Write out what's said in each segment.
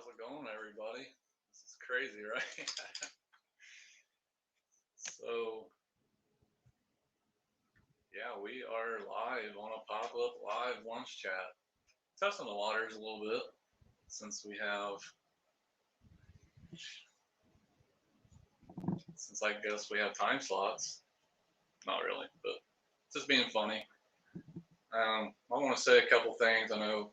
How's it going, everybody? This is crazy, right? So, yeah, we are live on a pop-up live lunch chat. Testing the waters a little bit since I guess we have time slots. Not really, but just being funny. I want to say a couple things. I know,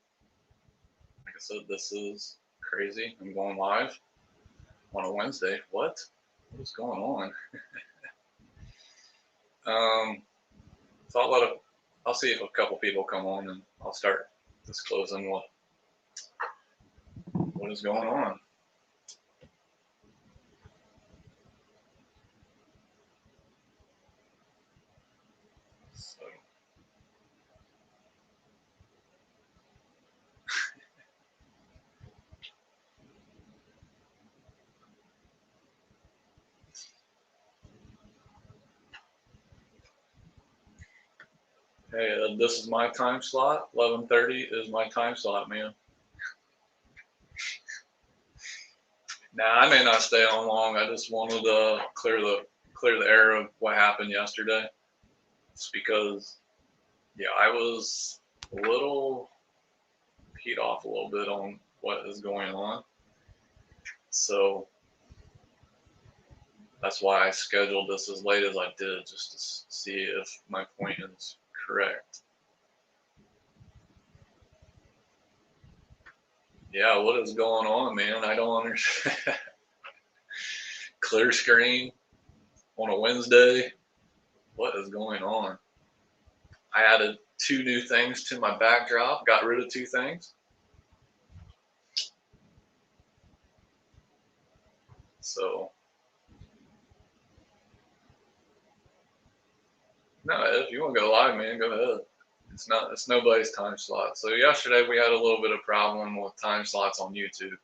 like I said, this is crazy. I'm going live on a Wednesday. What? What is going on? Um, so I'll see if a couple people come on and I'll start disclosing what is going on. So, hey, this is my time slot. 11:30 is my time slot, man. Now I may not stay on long. I just wanted to clear the air of what happened yesterday. It's because yeah, I was a little peed off a little bit on what is going on. So that's why I scheduled this as late as I did, just to see if my point is correct. Yeah, what is going on, man? I don't understand. Clear screen on a Wednesday. What is going on? I added 2 new things to my backdrop, got rid of 2 things. So, no, if you want to go live, man, go ahead. It's nobody's time slot. So yesterday we had a little bit of problem with time slots on YouTube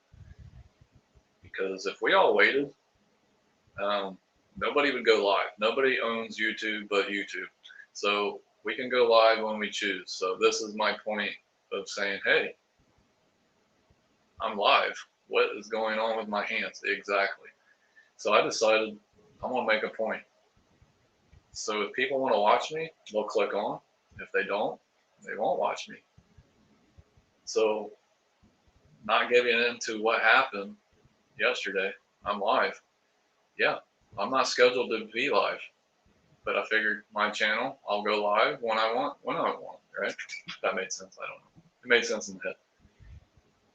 because if we all waited, um, nobody would go live. Nobody owns YouTube but YouTube. So we can go live when we choose. So this is my point of saying, hey, I'm live. What is going on with my hands? Exactly. So I decided I'm going to make a point. So if people want to watch me, they'll click on. If they don't, they won't watch me. So not giving into what happened yesterday, I'm live. Yeah, I'm not scheduled to be live, but I figured my channel, I'll go live when I want, right? If that made sense. I don't know. It made sense in the head.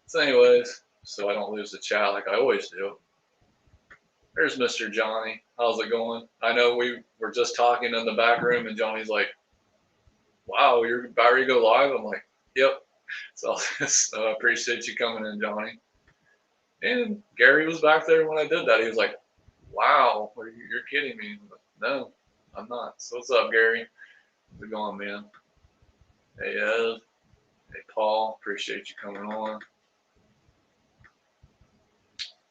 So anyways, so I don't lose the chat like I always do. There's Mr. Johnny. How's it going? I know we were just talking in the back room, and Johnny's like, wow, you're about to go live? I'm like, yep. So, so I appreciate you coming in, Johnny. And Gary was back there when I did that. He was like, wow, you're kidding me. But no, I'm not. So what's up, Gary? How's it going, man? Hey, Ed. Hey, Paul. Appreciate you coming on.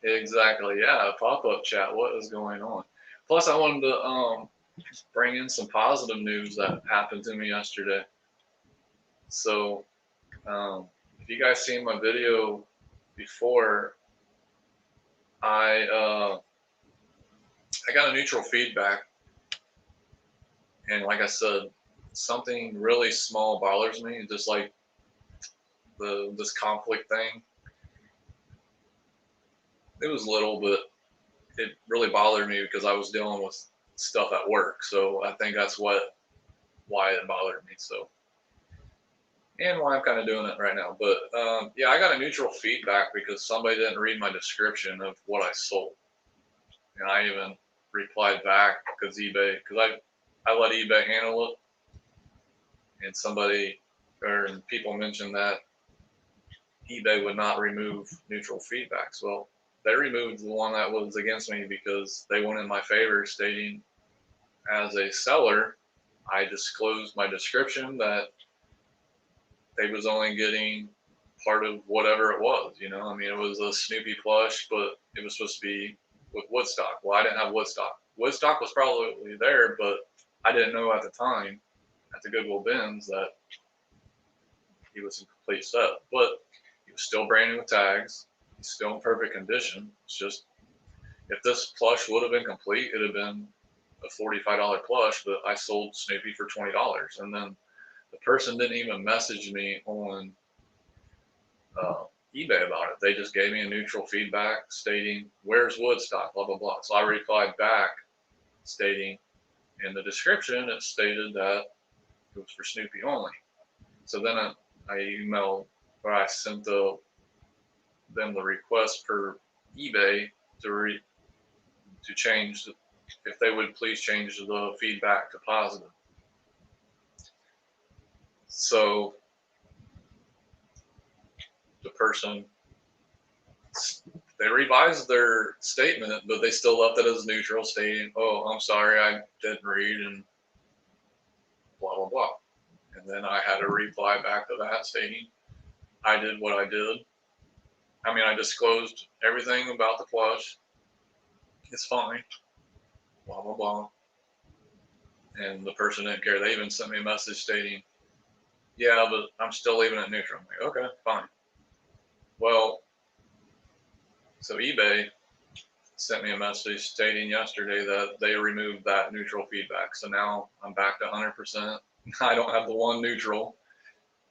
Exactly. Yeah, pop-up chat. What is going on? Plus, I wanted to bring in some positive news that happened to me yesterday. So, if you guys seen my video before, I got a neutral feedback, and like I said, something really small bothers me, just like this conflict thing. It was little, but it really bothered me because I was dealing with stuff at work. So I think that's why it bothered me. So, and why I'm kind of doing it right now. But yeah, I got a neutral feedback because somebody didn't read my description of what I sold, and I even replied back because I let eBay handle it, and people mentioned that eBay would not remove neutral feedbacks. Well, they removed the one that was against me because they went in my favor, stating as a seller, I disclosed my description that they was only getting part of whatever it was. I mean, it was a Snoopy plush, but it was supposed to be with Woodstock. Well, I didn't have Woodstock. Woodstock was probably there, but I didn't know at the time at the Goodwill bins that he was a complete set. But he was still branded with tags. He's still in perfect condition. It's just, if this plush would have been complete, it'd have been a $45 plush, but I sold Snoopy for $20. And then the person didn't even message me on eBay about it. They just gave me a neutral feedback stating, where's Woodstock, blah, blah, blah. So I replied back stating, in the description, it stated that it was for Snoopy only. So then I emailed, or I sent them the request per eBay to change, if they would please change the feedback to positive. So the person, they revised their statement, but they still left it as neutral, stating, oh, I'm sorry, I didn't read, and blah, blah, blah. And then I had to reply back to that stating, I did what I did. I mean, I disclosed everything about the plush. It's fine. Blah, blah, blah. And the person didn't care. They even sent me a message stating, yeah, but I'm still leaving it neutral. I'm like, okay, fine. Well, so eBay sent me a message stating yesterday that they removed that neutral feedback. So now I'm back to 100%. I don't have the one neutral.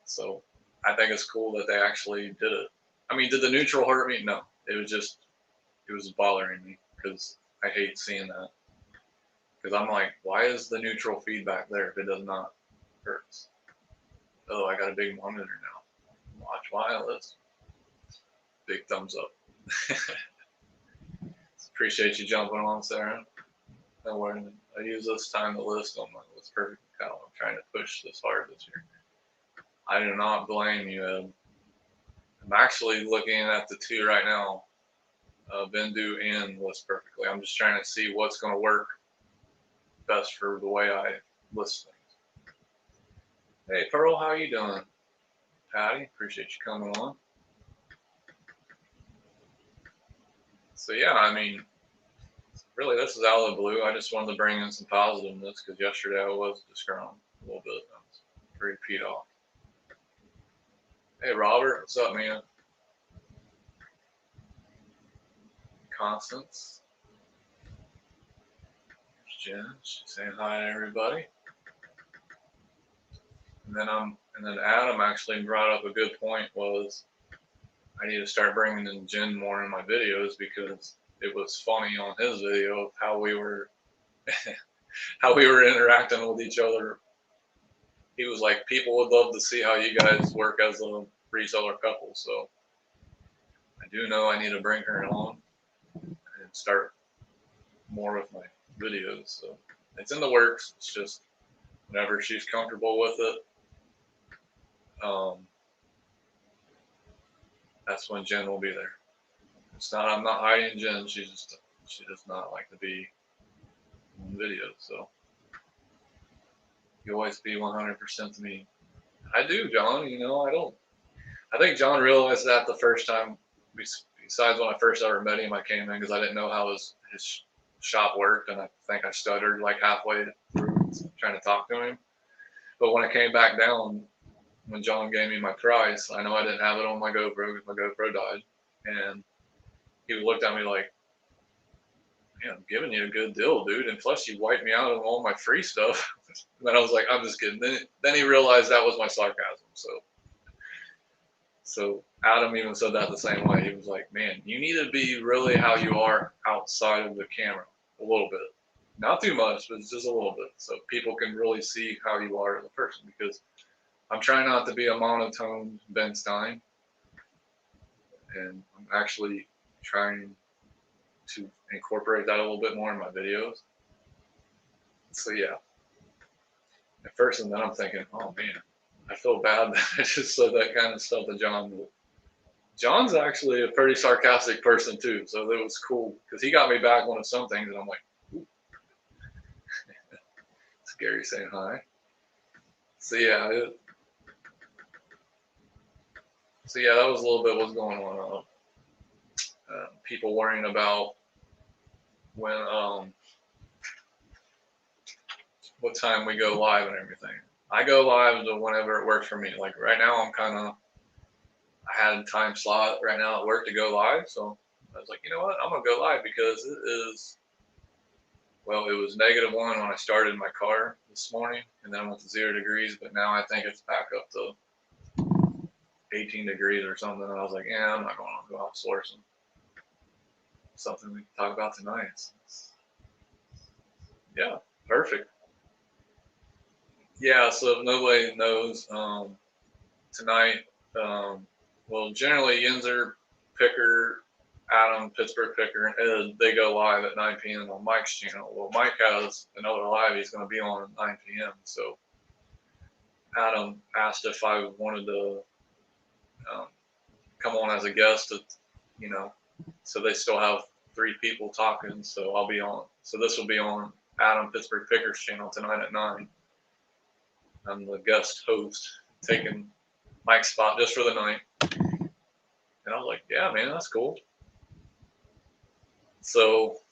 So I think it's cool that they actually did it. I mean, did the neutral hurt me? No. It was bothering me because I hate seeing that. Because I'm like, why is the neutral feedback there if it does not hurt? Oh, I got a big monitor now. Watch wireless. Big thumbs up. Appreciate you jumping on, Sarah. No worries. I use this time to list on my list perfect cow. I'm trying to push this hard this year. I do not blame you, Ed. I'm actually looking at the two right now, Bindu and List Perfectly. I'm just trying to see what's going to work best for the way I list things. Hey, Pearl, how you doing? Patty, appreciate you coming on. So yeah, I mean, really, this is out of the blue. I just wanted to bring in some positiveness because yesterday I was disgruntled a little bit. I was pretty peed off. Hey, Robert, what's up, man? Constance. There's Jen. She's saying hi to everybody. And then Adam actually brought up a good point, was I need to start bringing in Jen more in my videos because it was funny on his video of how we were interacting with each other. He was like, people would love to see how you guys work as a reseller couple. So I do know I need to bring her on and start more with my videos. So it's in the works. It's just whenever she's comfortable with it, that's when Jen will be there. It's not, I'm not hiding Jen. She does not like to be on videos. So you always be 100% to me. I do, John. You know, I think John realized that the first time, besides when I first ever met him, I came in because I didn't know how his shop worked, and I think I stuttered like halfway through trying to talk to him. But when I came back down, when John gave me my price, I know I didn't have it on my GoPro because my GoPro died, and he looked at me like, man, I'm giving you a good deal, dude, and plus you wiped me out of all my free stuff. And then I was like, I'm just kidding. Then he realized that was my sarcasm. So Adam even said that the same way. He was like, man, you need to be really how you are outside of the camera a little bit. Not too much, but just a little bit. So people can really see how you are as a person, because I'm trying not to be a monotone Ben Stein. And I'm actually trying to incorporate that a little bit more in my videos. So yeah. At first, and then I'm thinking, oh man, I feel bad that I just said that kind of stuff to John. John's actually a pretty sarcastic person too, so that was cool because he got me back on some things, and I'm like, ooh. Scary saying hi. So yeah, that was a little bit what's going on. People worrying about when what time we go live and everything. I go live to whenever it works for me. Like right now, I had a time slot right now at work to go live, so I was like, you know what, I'm gonna go live because it is. Well, it was -1 when I started my car this morning, and then it went to 0 degrees. But now I think it's back up to 18 degrees or something. And I was like, yeah, I'm not going to go outsource them. Something we can talk about tonight. Yeah, perfect. Yeah, so if nobody knows, tonight, well, generally Yinzer, Picker, Adam, Pittsburgh Picker, and Ed, they go live at 9 p.m. on Mike's channel. Well, Mike has another live he's going to be on at 9 p.m. So Adam asked if I wanted to um, come on as a guest, you know, so they still have 3 people talking. So I'll be on. So this will be on Adam Pittsburgh Picker's channel tonight at 9. I'm the guest host, taking Mike's spot just for the night. And I was like, yeah, man, that's cool. So,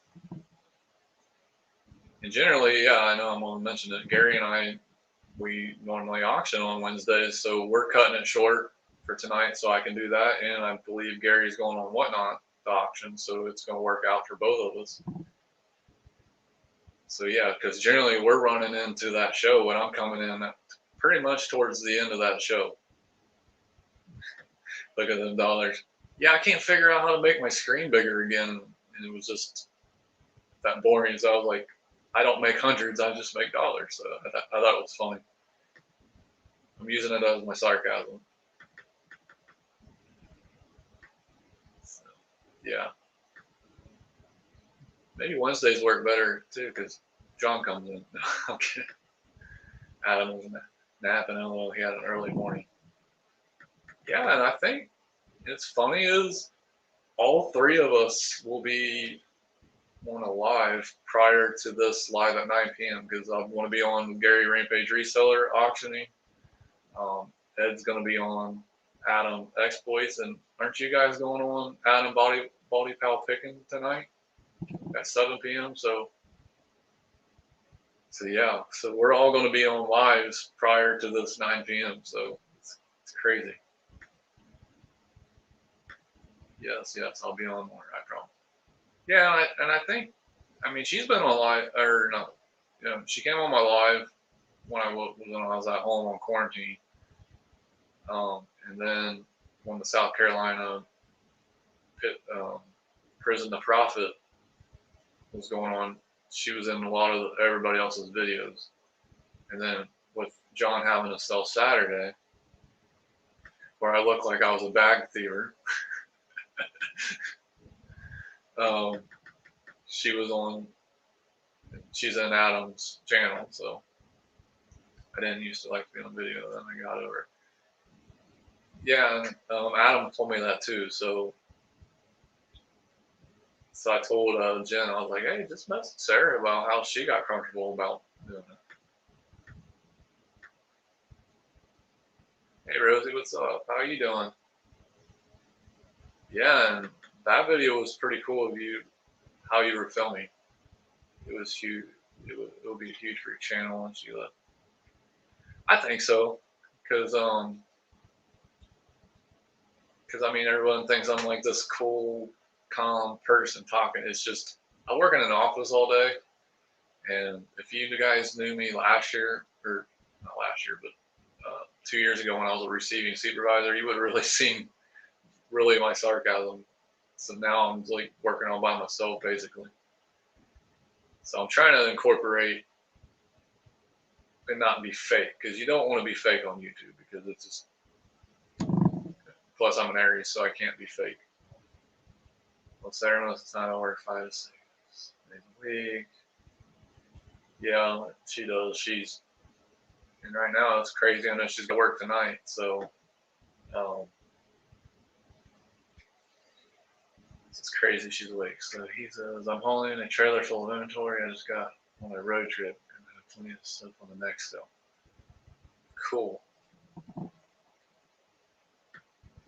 and generally, yeah, I know I'm going to mention it. Gary and I, we normally auction on Wednesdays, so we're cutting it short for tonight so I can do that. And I believe Gary's going on Whatnot to auction, so it's going to work out for both of us. So, yeah, because generally we're running into that show when I'm coming in pretty much towards the end of that show. Look at them dollars. Yeah, I can't figure out how to make my screen bigger again. And it was just that boring. So I was like, I don't make hundreds, I just make dollars. So I thought it was funny. I'm using it as my sarcasm. So, yeah. Maybe Wednesdays work better too because John comes in. I'm kidding. Adam was napping, although he had an early morning. Yeah, and I think it's funny is all 3 of us will be on a live prior to this live at 9 p.m. because I want to be on Gary Rampage Reseller auctioning. Ed's going to be on Adam Exploits, and aren't you guys going on Adam Body Pal Picking tonight at 7 p.m.? So yeah, so we're all going to be on lives prior to this 9 p.m. So it's crazy. Yes, I'll be on more, I promise. Yeah, and I think, I mean, she's been on live, or no, she came on my live when I was at home on quarantine. And then when the South Carolina Prison to Profit was going on, she was in a lot of everybody else's videos. And then with John having a sell Saturday, where I looked like I was a bag thiever, she's in Adam's channel, so I didn't used to like to be on video, then I got over it. Yeah, and Adam told me that too, so I told Jen, I was like, hey, just message Sarah about how she got comfortable about doing it. Hey Rosie, what's up? How you doing? Yeah, and that video was pretty cool of you, how you were filming. It was huge. It will be huge for your channel once you left. I think so, because I mean everyone thinks I'm like this cool, calm person talking. It's just I work in an office all day, and if you guys knew me last year, or not last year, but 2 years ago when I was a receiving supervisor, you would have really seen really my sarcasm. So now I'm like working all by myself basically. So I'm trying to incorporate and not be fake, because you don't want to be fake on YouTube because it's just. Plus I'm an Aries, so I can't be fake. Well, Sarah most of the time I work 5 to 6 days a week. Yeah, she does. And right now it's crazy. I know she's gonna work tonight, so it's crazy she's awake. So he says, I'm hauling in a trailer full of inventory I just got on a road trip, and I have plenty of stuff on the next still. Cool.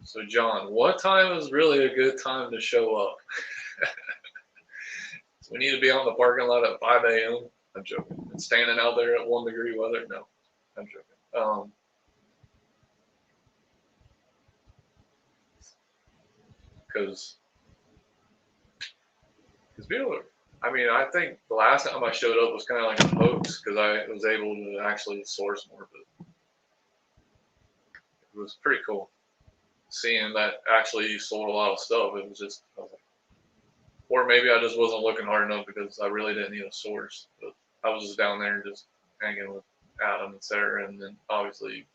So John, what time is really a good time to show up? So we need to be on the parking lot at 5 a.m. I'm joking. And standing out there at 1 degree weather? No, I'm joking. because people. I mean, I think the last time I showed up was kind of like a hoax because I was able to actually source more, but it was pretty cool seeing that actually you sold a lot of stuff. It was just, I was like, or maybe I just wasn't looking hard enough because I really didn't need a source. But I was just down there just hanging with Adam and Sarah, and then obviously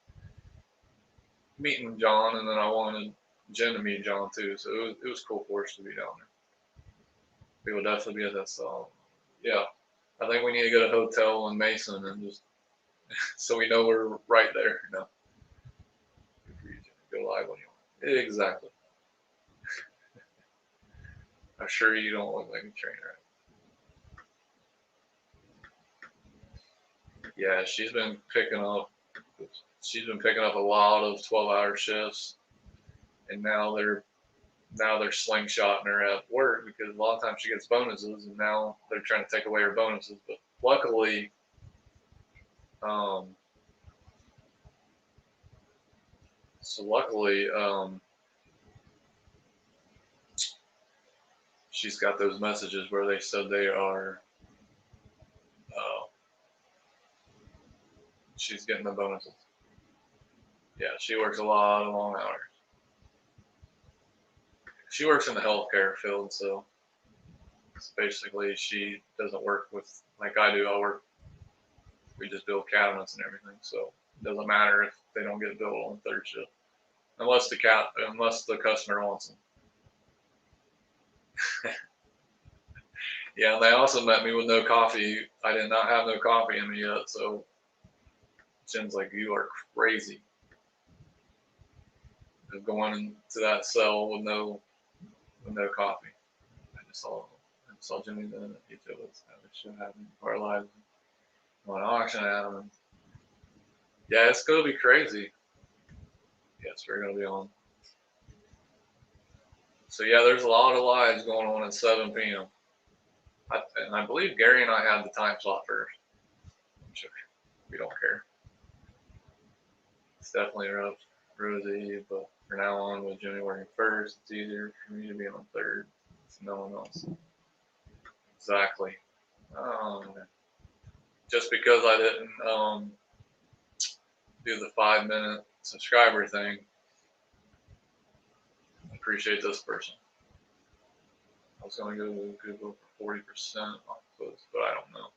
meeting John, and then I wanted Jen to meet John too. So it was cool for us to be down there. We will definitely be at that. So yeah, I think we need to get a hotel in Mason and just so we know we're right there. You know, go live when you want. Exactly. I'm sure you don't look like a train wreck. Yeah, she's been picking up a lot of 12-hour shifts, and now they're slingshotting her at work because a lot of times she gets bonuses, and now they're trying to take away her bonuses. But luckily, um, luckily, she's got those messages where they said they are. Uh, she's getting the bonuses. Yeah, she works a lot of long hours. She works in the healthcare field, so basically she doesn't work with like I do. We just build cabinets and everything, so it doesn't matter if they don't get billed on third shift, unless the customer wants them. Yeah, and they also met me with no coffee. I did not have no coffee in me yet, so Jim's like, "You are crazy." Just going into that cell with no coffee. I just saw Jimmy then each of us have this shit happen in our lives. On auction at him. Yeah, it's gonna be crazy. Yes, we're gonna be on. So yeah, there's a lot of lives going on at 7 p.m. And I believe Gary and I had the time slot first. I'm sure we don't care. It's definitely rough, Rosie, but from now on with Jimmy working first, it's easier for me to be on third. It's no one else. Exactly. Um, just because I didn't do the 5-minute subscriber thing, I appreciate this person. I was going to go to Google for 40% off those, but I don't know.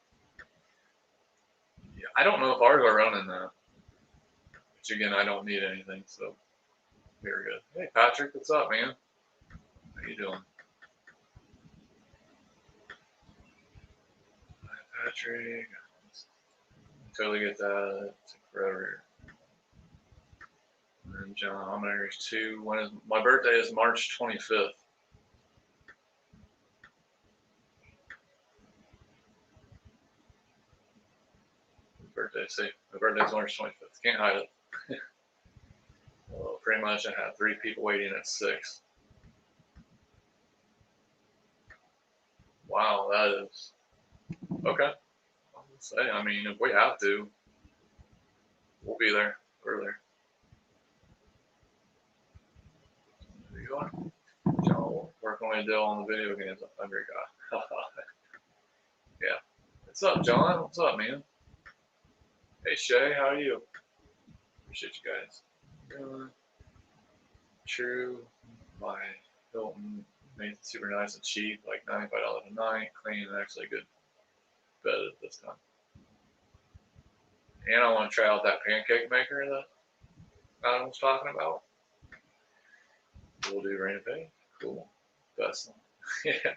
Yeah, I don't know if ours are running that. Which again, I don't need anything, so very good. Hey Patrick, what's up, man? How you doing? Hi Patrick. Totally get that. It took forever. And John, I'm gonna 2. When is my birthday? Is March 25th. My birthday's March 25th. Can't hide it. Well, pretty much I had 3 people waiting at 6. Wow, that is okay. I'll say, I mean, if we have to, we'll be there earlier. There you are. John, working on a deal on the video games. I'm a great guy. Yeah. What's up, John? What's up, man? Hey, Shay, how are you? Appreciate you guys. True. My Hilton made it super nice and cheap, like $95 a night. Clean and actually a good bed at this time. And I want to try out that pancake maker that Adam was talking about. We'll do rain and paint. Cool. Best one. Yeah.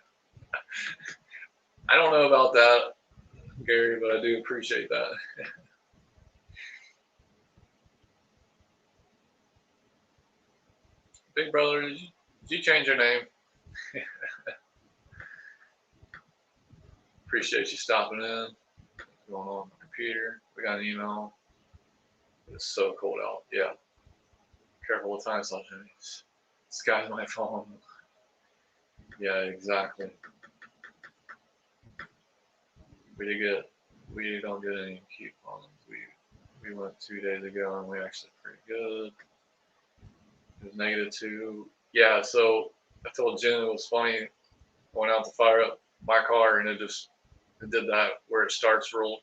I don't know about that, Gary, but I do appreciate that. Big brother, did you change your name? Appreciate you stopping in. What's going on with my computer? We got an email. It's so cold out. Yeah. Careful with time slot, Jimmy. Sky's my phone. Yeah, exactly. We don't get any coupons. We went 2 days ago and we actually pretty good. It was -2. Yeah, so I told Jen it was funny. I went out to fire up my car and it did that where it starts real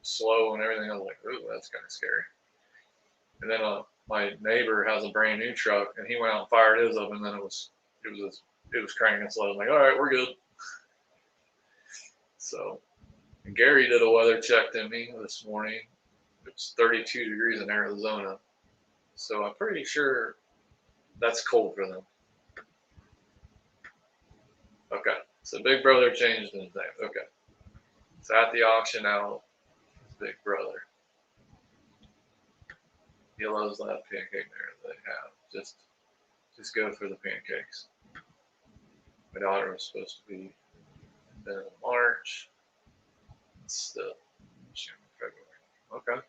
slow and everything. I was like, ooh, that's kind of scary. And then my neighbor has a brand new truck and he went out and fired his up and then it was cranking slow. I'm like, all right, we're good. So and Gary did a weather check to me this morning. It's 32 degrees in Arizona. So I'm pretty sure that's cold for them. Okay. So Big Brother changed his name. Okay. So at the auction now, Big Brother. He loves that pancake there they have. Just go for the pancakes. My daughter was supposed to be in March. It's still June, February. Okay.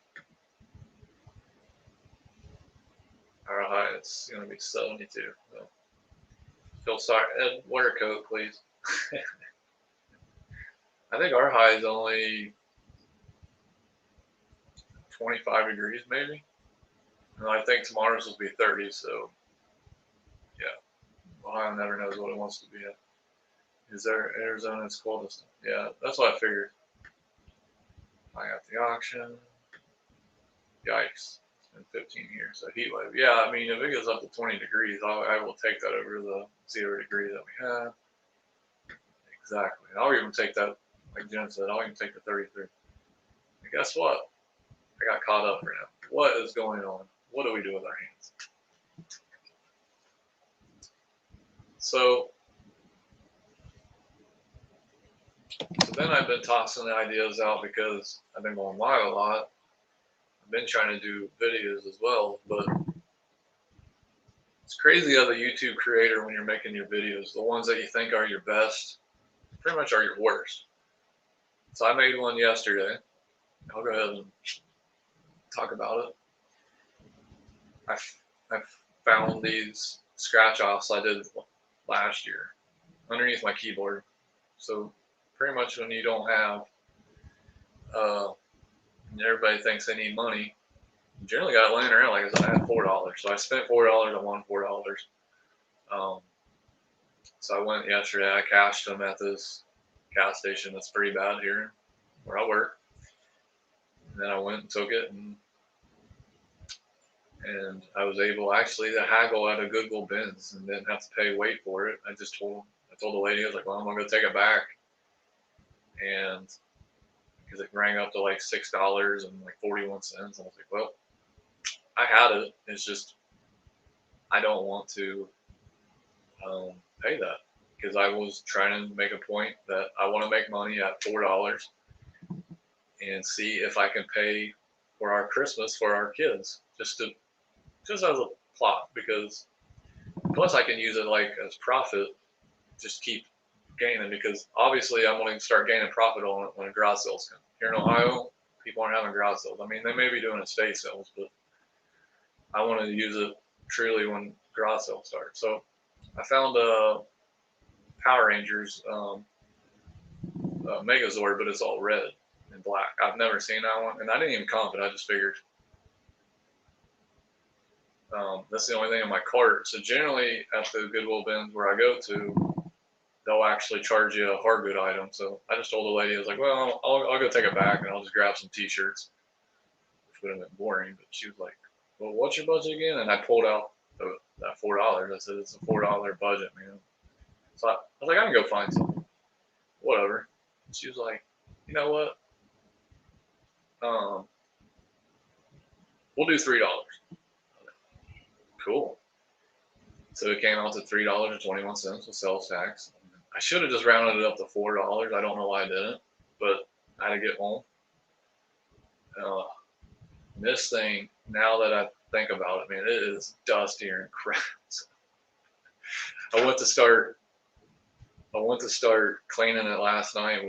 Our high is going to be 72. So feel sorry. Ed, wear a coat, please. I think our high is only 25 degrees, maybe. And I think tomorrow's will be 30. So yeah, Ohio never knows what it wants to be at. Is there Arizona's coldest? Yeah, that's what I figured. I got the auction. Yikes. It's been 15 here. So heat wave. Yeah, I mean, if it goes up to 20 degrees, I will take that over the 0 degree that we have. Exactly. I'll even take that, like Jen said, I'll even take the 33. And guess what? I got caught up right now. What is going on? What do we do with our hands? So then I've been tossing the ideas out because I've been going live a lot. I've been trying to do videos as well, but it's crazy how the YouTube creator, when you're making your videos, the ones that you think are your best, pretty much are your worst. So I made one yesterday. I'll go ahead and talk about it. I found these scratch offs I did last year underneath my keyboard. So pretty much when you don't have, everybody thinks they need money, you generally got it laying around. Like I said, I had $4, so I spent $4. I won $4. So I went yesterday. I cashed them at this gas station that's pretty bad here where I work. And then I went and took it, and I was able actually to haggle at a Goodwill bins and didn't have to pay weight for it. I told the lady, I was like, well, I'm gonna go take it back, and because it rang up to like $6.41. I was like, well, I had it. It's just I don't want to pay that because I was trying to make a point that I want to make money at $4 and see if I can pay for our Christmas for our kids, just as a plot, because plus I can use it like as profit, just keep gaining, because obviously I'm going to start gaining profit on it when garage sales come. Here in Ohio, people aren't having garage sales. I mean, they may be doing estate sales, but I want to use it truly when garage sales start. So I found Power Rangers Megazord, but it's all red and black. I've never seen that one, and I didn't even comp it. I just figured that's the only thing in my cart. So generally at the Goodwill bins where I go to, they'll actually charge you a hard good item. So I just told the lady, I was like, well, I'll go take it back and I'll just grab some t-shirts, which would have been boring. But she was like, well, what's your budget again? And I pulled out that $4. I said, it's a $4 budget, man. So I was like, I can go find something, whatever. And she was like, you know what? We'll do $3. Cool. So it came out to $3.21 with sales tax. I should have just rounded it up to $4. I don't know why I didn't, but I had to get home. This thing, now that I think about it, man, it is dustier and crap. I went to start cleaning it last night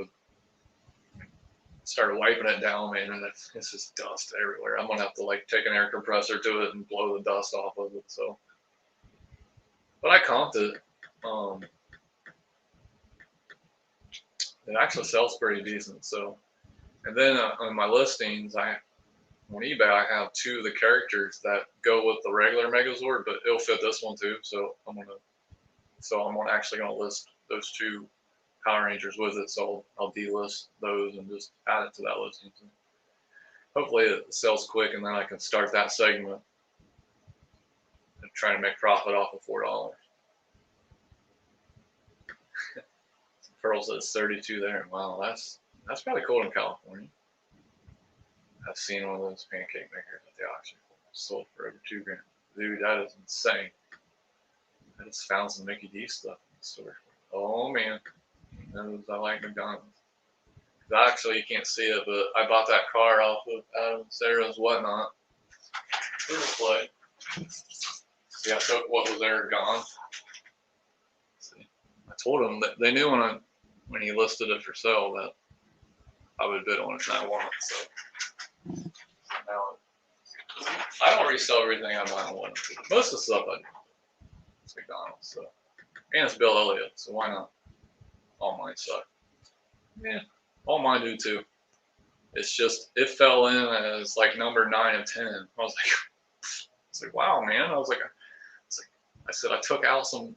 started wiping it down, man, and it's just dust everywhere. I'm gonna have to like take an air compressor to it and blow the dust off of it. So, but I comped it. It actually sells pretty decent. So, and then on my listings, on eBay, I have two of the characters that go with the regular Megazord, but it'll fit this one too. So I'm gonna So I'm actually going to list those 2 Power Rangers with it. So I'll delist those and just add it to that listing. So hopefully it sells quick, and then I can start that segment and try to make profit off of $4. Pearl says 32 there. Wow, that's probably cold in California. I've seen one of those pancake makers at the auction. Sold for over $2 grand. Dude, that is insane. I just found some Mickey D stuff in the store. Oh man, those I like McDonald's. Actually, you can't see it, but I bought that car off of Adam Sarah's Whatnot. Play. See, I took what was there gone. See, I told him that they knew when he listed it for sale that I would bid on it and I want it. So now I don't resell everything I buy on Whatnot. Most of the stuff I do. It's McDonald's, so, and it's Bill Elliott, so why not? All mine suck. Yeah, all mine do too. It's just it fell in as like number 9 of 10. I was like, wow, man. I said I took out some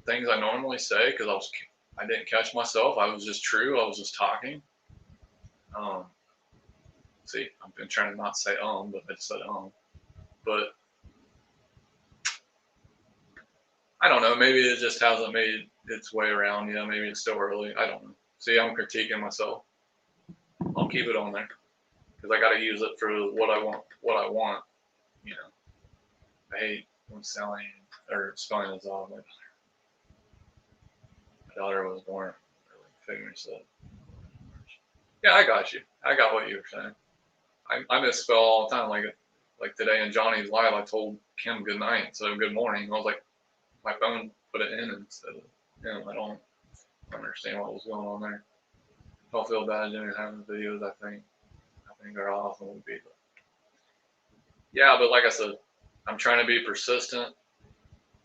things I normally say because I didn't catch myself. I was just true. I was just talking. See, I've been trying to not say but I just said But I don't know. Maybe it just hasn't made its way around. Maybe it's still early. I don't know. See, I'm critiquing myself. I'll keep it on there because I got to use it for what I want. I hate when selling or spelling is off. My daughter was born figuring said. Yeah, I got you. I got what you were saying. I misspell all the time. Like today in Johnny's live, I told Kim good night instead of good morning. I was like, my phone put it in instead of, I don't understand what was going on there. Don't feel bad doing having videos. I think they're awesome would be. But yeah, but like I said, I'm trying to be persistent.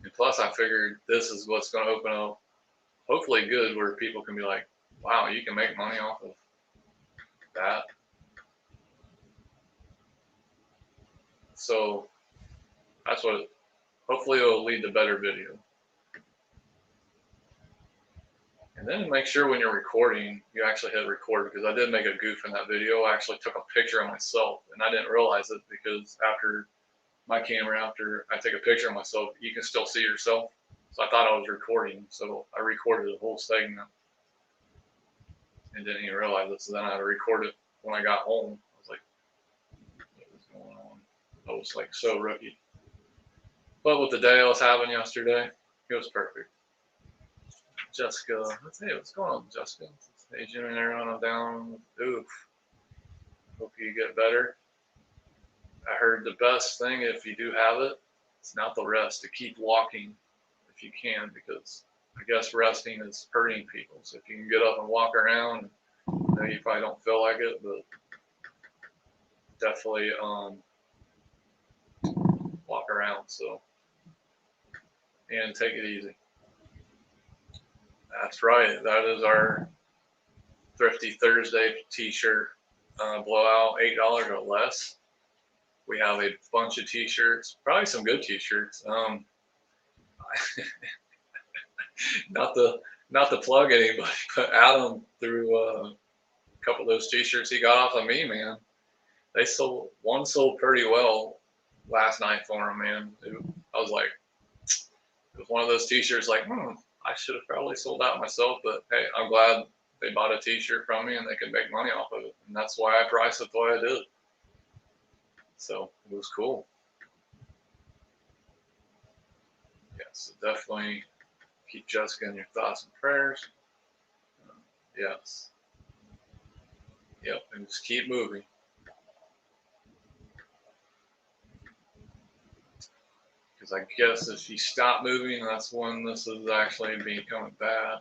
And plus, I figured this is what's going to open up, hopefully good, where people can be like, wow, you can make money off of that. So that's what, hopefully it'll lead to better video. And then make sure when you're recording, you actually hit record, because I did make a goof in that video. I actually took a picture of myself, and I didn't realize it because after I take a picture of myself, you can still see yourself. So I thought I was recording, so I recorded the whole segment and didn't even realize it. So then I had to record it when I got home. I was like, what was going on? I was like so rookie. But with the day I was having yesterday, it was perfect. Jessica, let's see what's going on, Jessica. Agent and everyone, I'm down. Oof. Hope you get better. I heard the best thing, if you do have it, it's not the rest, to keep walking if you can, because I guess resting is hurting people. So if you can get up and walk around, I know you probably don't feel like it, but definitely walk around. So, and take it easy. That's right. That is our Thrifty Thursday t-shirt blowout, $8 or less. We have a bunch of t-shirts, probably some good t-shirts. Not to plug anybody, but Adam threw a couple of those t-shirts he got off of me, man. One sold pretty well last night for him, man. I was like, it was one of those t-shirts like, I should have probably sold out myself, but hey, I'm glad they bought a t-shirt from me and they could make money off of it. And that's why I priced it the way I did. So it was cool. Yeah, so definitely keep Jessica in your thoughts and prayers. Yes. Yep, and just keep moving. Because I guess if you stop moving, that's when this is actually becoming bad.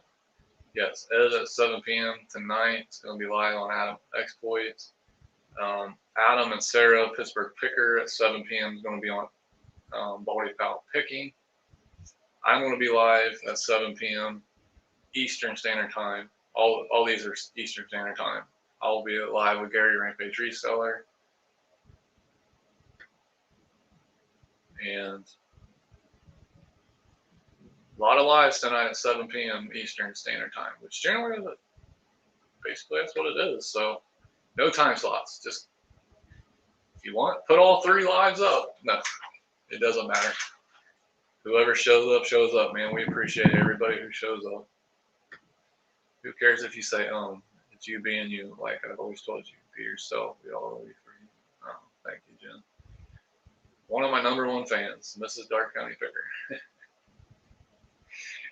Yes, Ed at 7 p.m. tonight. It's going to be live on Adam Exploits. Adam and Sarah, Pittsburgh Picker, at 7 p.m. is going to be on Baldy Pal Picking. I'm going to be live at 7 p.m. Eastern Standard Time. All these are Eastern Standard Time. I'll be live with Gary Rampage Reseller. And A lot of lives tonight at 7 p.m. Eastern Standard Time, which generally basically that's what it is. So no time slots. Just if you want, put all 3 lives up. No, it doesn't matter. Whoever shows up, man. We appreciate everybody who shows up. Who cares if you say, it's you being you, like I've always told you, be yourself, we all love you for you. Oh, thank you, Jen. One of my #1 fans, Mrs. Darke County Picker.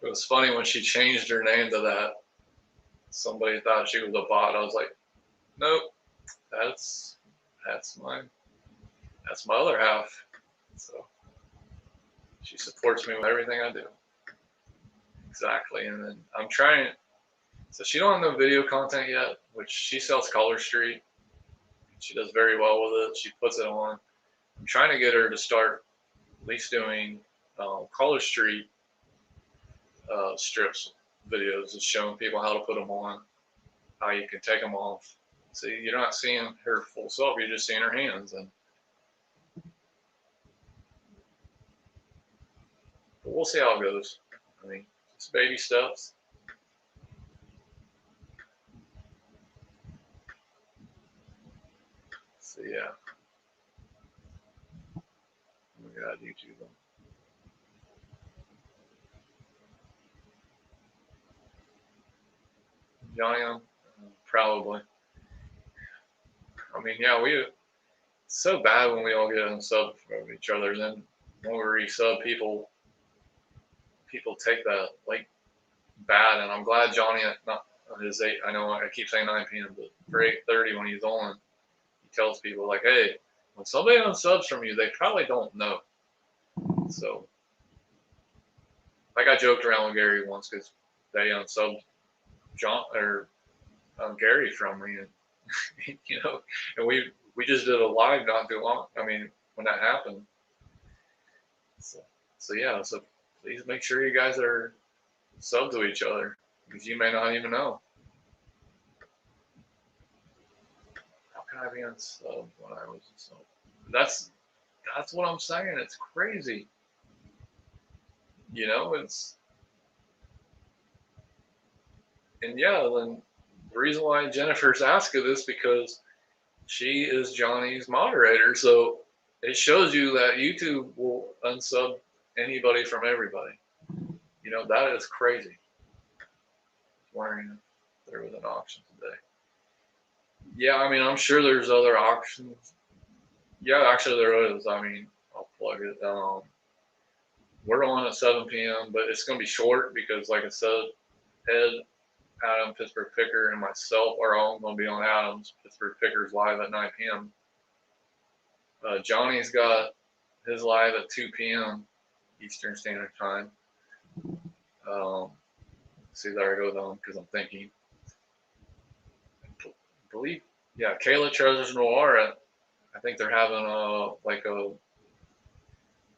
It was funny when she changed her name to that. Somebody thought she was a bot. I was like, nope, that's my other half. So she supports me with everything I do. Exactly. And then I'm trying. So she don't have no video content yet, which she sells Color Street. She does very well with it. She puts it on. I'm trying to get her to start at least doing Color Street strips videos, just showing people how to put them on, how you can take them off. See, you're not seeing her full self, you're just seeing her hands. But we'll see how it goes. I mean, it's baby steps. So yeah. We got YouTube. Johnny, probably. I mean, yeah, it's so bad when we all get unsub from each other. Then when we resub, people take that like bad. And I'm glad Johnny, not his 8. I know I keep saying 9 p.m., but for 8:30 when he's on, he tells people like, hey, when somebody unsubs from you, they probably don't know. So, like I joked around with Gary once because they unsubbed Gary from me, and and we just did a live not too long. I mean, when that happened. So yeah, so please make sure you guys are sub to each other because you may not even know. How can I be unsubbed when I was subbed? That's what I'm saying. It's crazy. It's and yeah. Then the reason why Jennifer's asking this because she is Johnny's moderator, so it shows you that YouTube will unsub anybody from everybody. That is crazy. Wondering if there was an option today. Yeah, I mean, I'm sure there's other options. Yeah, actually there is. I mean, I'll plug it. We're on at 7 p.m., but it's going to be short because, like I said, Ed, Adam, Pittsburgh Picker, and myself are all going to be on Adam's Pittsburgh Pickers live at 9 p.m. Johnny's got his live at 2 p.m. Eastern Standard Time. See, there I go though, because I'm thinking. I believe, yeah, Kayla Treasures Noir. I think they're having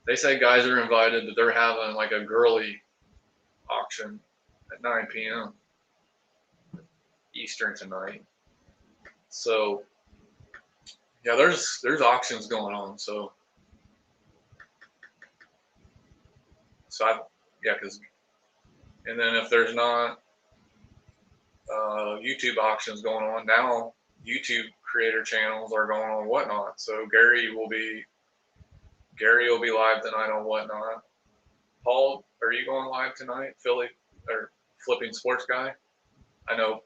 they say guys are invited, but they're having like a girly auction at 9 p.m. Eastern tonight. So yeah, there's auctions going on. So because and then if there's not YouTube auctions going on now, YouTube creator channels are going on Whatnot. So Gary will be live tonight on Whatnot. Paul, are you going live tonight? Philly or Flipping Sports Guy? I know.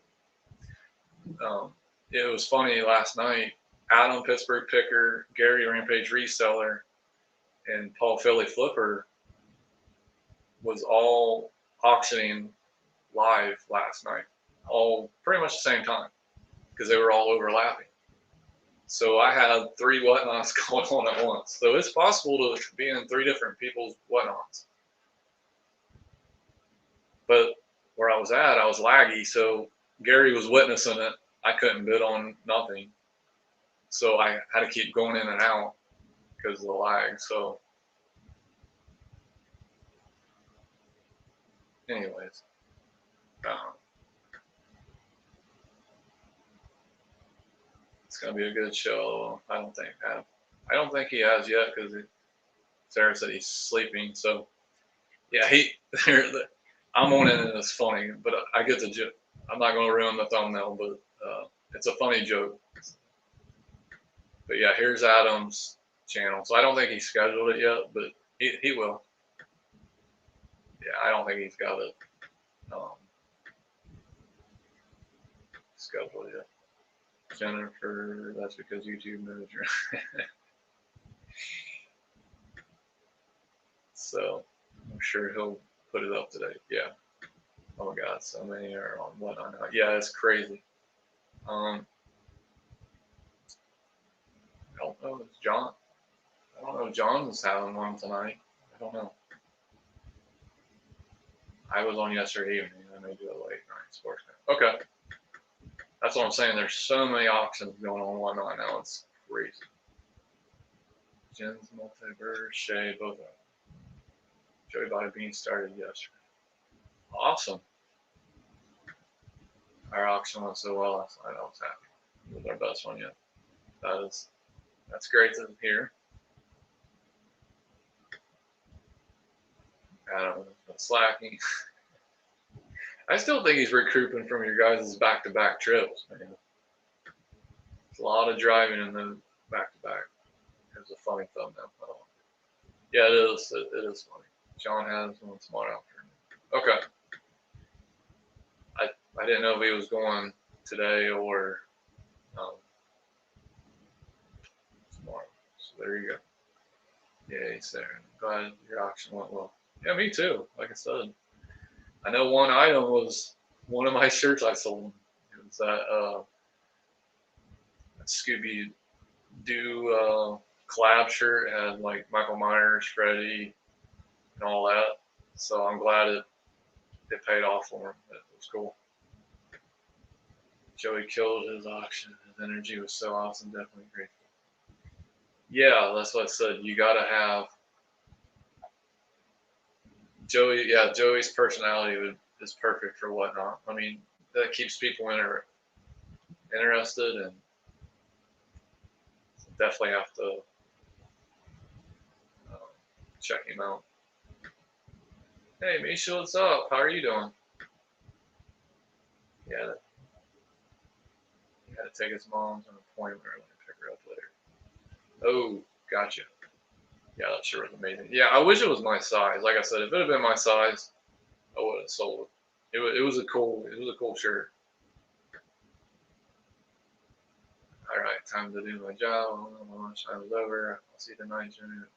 It was funny last night. Adam Pittsburgh Picker, Gary Rampage Reseller, and Paul Philly Flipper was all auctioning live last night, all pretty much the same time because they were all overlapping. So I had 3 Whatnots going on at once. So it's possible to be in 3 different people's Whatnots. But where I was at, I was laggy, so Gary was witnessing it. I couldn't bid on nothing. So I had to keep going in and out because of the lag. So anyways, it's gonna be a good show. I don't think he has yet because Sarah said he's sleeping. So Yeah, I'm on it and it's funny, but I get the joke. I'm not going to ruin the thumbnail, but it's a funny joke. But yeah, here's Adam's channel. So I don't think he's scheduled it yet, but he will. Yeah, I don't think he's got it um, scheduled yet. Jennifer, that's because YouTube knows her. So I'm sure he'll put it up today. Yeah. Oh my God, so many are on what I know. Yeah, it's crazy. I don't know. It's John. I don't know. John's having one tonight. I don't know. I was on yesterday evening. I may do a late night sports night. Okay. That's what I'm saying. There's so many options going on whatnot now. It's crazy. Jen's multiverse, Shay, both of them. Joey Body Bean started yesterday. Awesome. Our auction went so well last night. I was happy. It was our best one yet. That's great to hear. Adam has been slacking. I still think he's recouping from your guys' back-to-back trips, man. There's a lot of driving in the back-to-back. It's a funny thumbnail. Yeah, it is. It is funny. John has one tomorrow afternoon. Okay. I didn't know if he was going today or tomorrow. So there you go. Yeah, he's there. Glad your auction went well. Yeah, me too. Like I said, I know one item was one of my shirts I sold. It was that Scooby Doo collab shirt. It had like Michael Myers, Freddy, and all that. So I'm glad it paid off for him. It was cool. Joey killed his auction. His energy was so awesome. Definitely grateful. Yeah, that's what I said. You gotta have Joey. Yeah, Joey's personality is perfect for whatnot. I mean, that keeps people interested, and definitely have to um, check him out. Hey, Misha, what's up? How are you doing? Yeah, he had to take his mom to an appointment and pick her up later. Oh, gotcha. Yeah, that sure was amazing. Yeah, I wish it was my size. Like I said, if it had been my size, I would have sold it. It was a cool shirt. All right, time to do my job. My lunchtime is over. I'll see you tonight, Jimmy.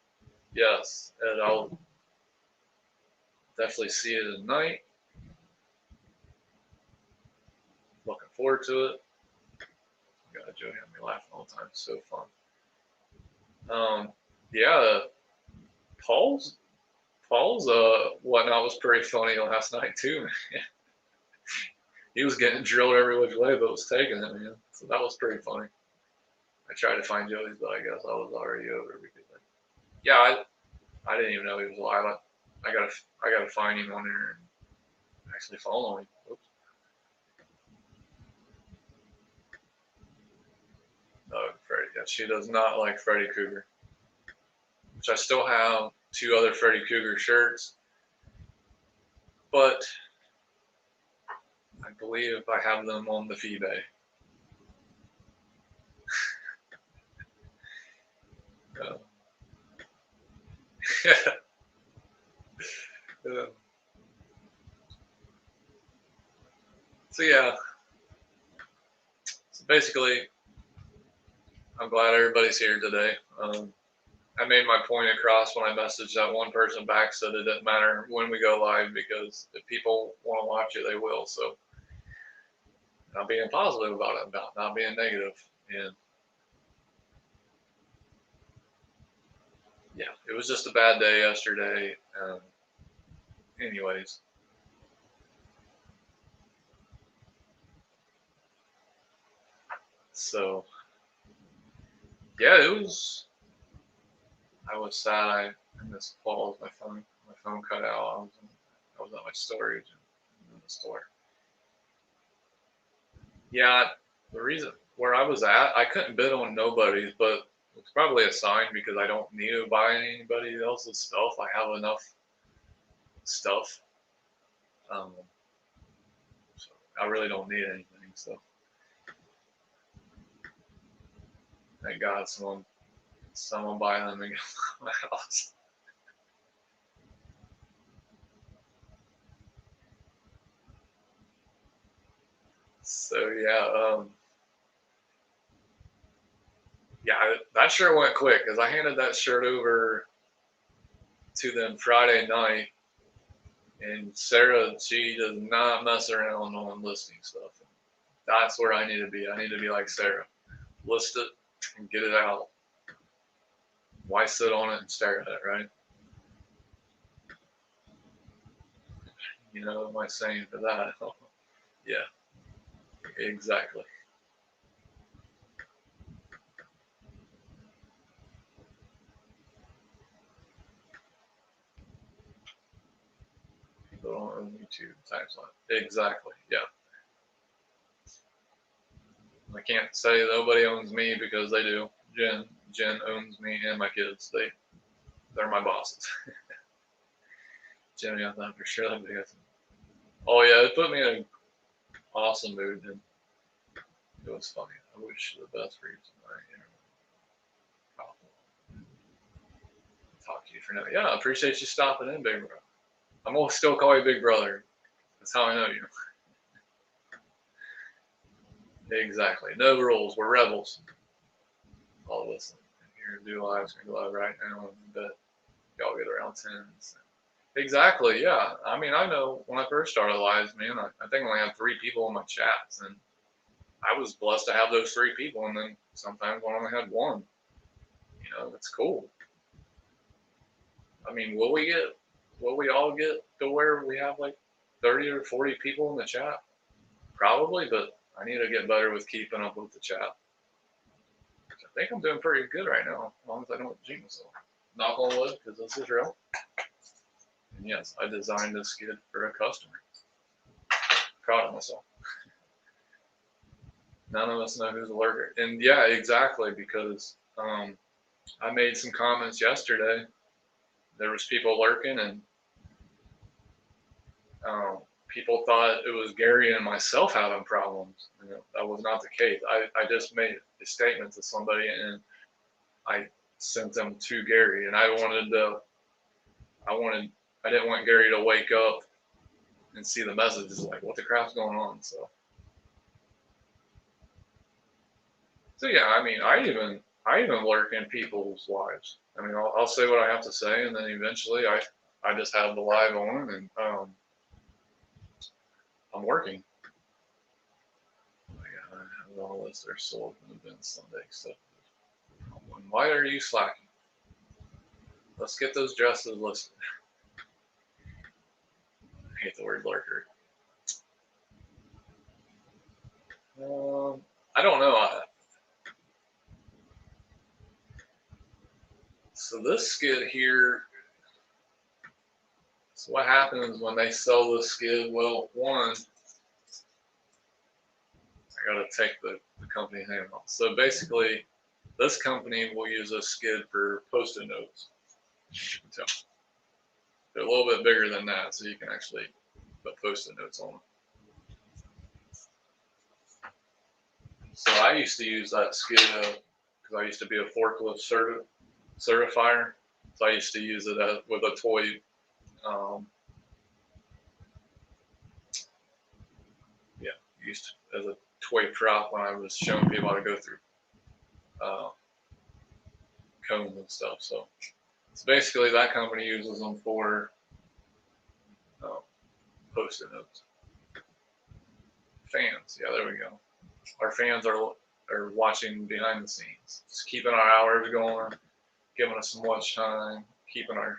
Yes, and I'll definitely see you tonight. Looking forward to it. God, Joey had me laughing all the time. So fun. Yeah, Paul's whatnot was pretty funny last night too. He was getting drilled every which way, but was taking it, man. So that was pretty funny. I tried to find Joey's, but I guess I was already over because, yeah, I didn't even know he was alive. I gotta find him on there and actually follow him. Oops. No, Freddy. Yeah, she does not like Freddy Krueger. Which I still have two other Freddy Krueger shirts, but I believe I have them on the eBay. Uh, so yeah, so basically, I'm glad everybody's here today. I made my point across when I messaged that one person back, said it doesn't matter when we go live because if people want to watch it, they will. So not being positive about it, about not being negative. And yeah, it was just a bad day yesterday. Anyways, so yeah, it was. I was sad. I missed calls. My phone cut out. I was at my storage in the store. Yeah, the reason where I was at, I couldn't bid on nobody's, but it's probably a sign because I don't need to buy anybody else's stuff. I have enough stuff. Um, so I really don't need anything. So thank God someone buy them and get my house. So yeah, that shirt went quick because I handed that shirt over to them Friday night, and Sarah, she does not mess around on listing stuff. That's where I need to be. I need to be like Sarah, list it and get it out. Why sit on it and stare at it, right? You know my saying for that. Yeah, exactly. People don't own YouTube times on exactly. Yeah, I can't say nobody owns me because they do. Jen owns me and my kids. They're my bosses. Jimmy, I thought for sure that'd be awesome. Oh yeah, it put me in an awesome mood, and it was funny. I wish you the best for you tonight. Talk to you for now. Yeah, I appreciate you stopping in, big bro. I'm gonna still call you big brother. That's how I know you. Exactly. No rules. We're rebels. All of us here do lives. We live right now. But y'all get around 10. So. Exactly. Yeah. I mean, I know when I first started lives, man, I think I only had 3 people in my chats, and I was blessed to have those 3 people. And then sometimes I only had one. You know, it's cool. I mean, will we all get to where we have like 30 or 40 people in the chat? Probably, but I need to get better with keeping up with the chat. I think I'm doing pretty good right now, as long as I don't jinx myself. Knock on wood, because this is real. And yes, I designed this skid for a customer. Proud of myself. None of us know who's a lurker. And yeah, exactly, because I made some comments yesterday. There was people lurking, and people thought it was Gary and myself having problems. You know, that was not the case. I just made a statement to somebody, and I sent them to Gary, and I didn't want Gary to wake up and see the messages like, what the crap's going on? So yeah, I mean, I even lurk in people's lives. I mean, I'll say what I have to say, and then eventually I just have the live on, and I'm working. I have all this. They're sold and been Sunday. So why are you slacking? Let's get those dresses listed. I hate the word lurker. I don't know. So this skid here. So what happens when they sell this skid? Well, one, I got to take the company name off. So basically, this company will use this skid for post-it notes. So they're a little bit bigger than that, so you can actually put post-it notes on them. So I used to use that skid because I used to be a forklift certifier. So I used to use it with a toy. Yeah, used as a toy prop when I was showing people how to go through cones and stuff. So basically that company uses them for post-it notes. Fans, yeah, there we go. Our fans are watching behind the scenes, just keeping our hours going, giving us some watch time, keeping our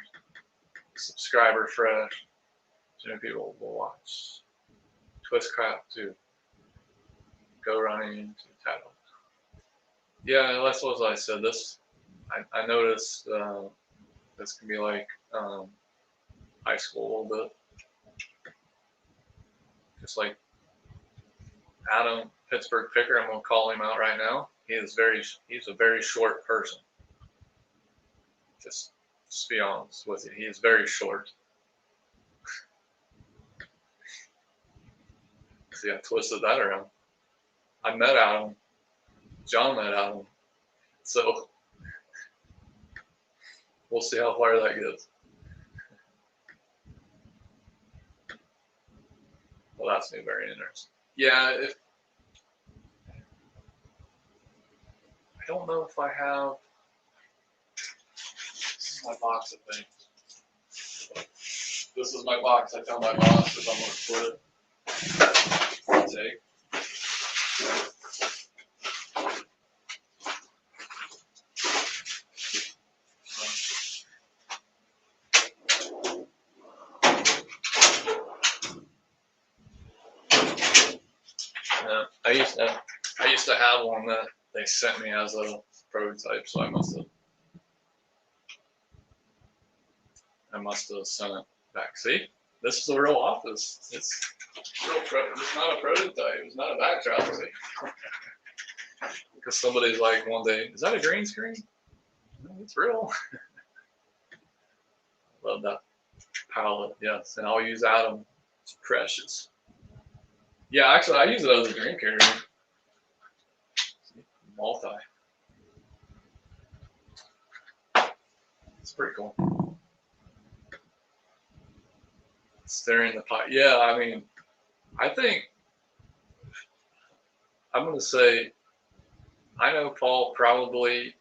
subscriber fresh. So many people will watch. Twist crap too. Go running into titles. Yeah, that's what I said. This I noticed this can be like high school a little bit. Just like Adam Pittsburgh Picker, I'm gonna call him out right now. He's a very short person. Just be honest with you. He is very short. See, I twisted that around. I met Adam. John met Adam. So we'll see how far that gets. Well, that's new, very interesting. Yeah, if I don't know if I have. This is my box of things. This is my box. I tell my boss because I'm gonna quit. Take. I used to have one that they sent me as a prototype, so I must have sent it back. See, this is a real office. It's real. It's not a prototype. It's not a backdrop. See, because somebody's like one day, is that a green screen? No, it's real. Love that palette. Yes, and I'll use Adam. It's precious. Yeah, actually, I use it as a green carrier. Multi. It's pretty cool. Stirring the pot. Yeah, I mean, I think I'm going to say I know Paul probably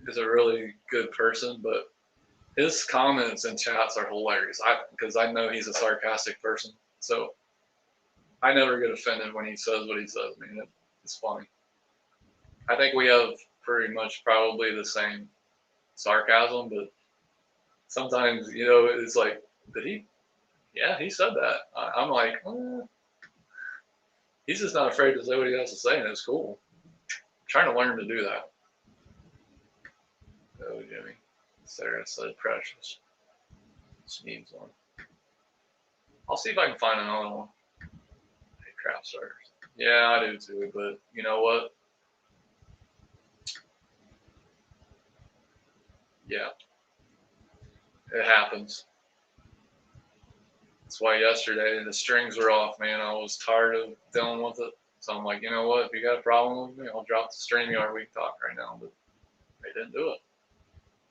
is a really good person, but his comments and chats are hilarious. Because I know he's a sarcastic person, so I never get offended when he says what he says. I mean, it's funny. I think we have pretty much probably the same sarcasm, but sometimes, it's like, did he? Yeah, he said that. I'm like, he's just not afraid to say what he has to say, and it's cool. I'm trying to learn to do that. Oh, Jimmy. Sarah said precious. She needs one. I'll see if I can find another one. Hey, craft starters. Yeah, I do too, but you know what? Yeah, it happens. That's why yesterday the strings were off, man. I was tired of dealing with it. So I'm like, you know what? If you got a problem with me, I'll drop the StreamYard. We can talk right now. But they didn't do it.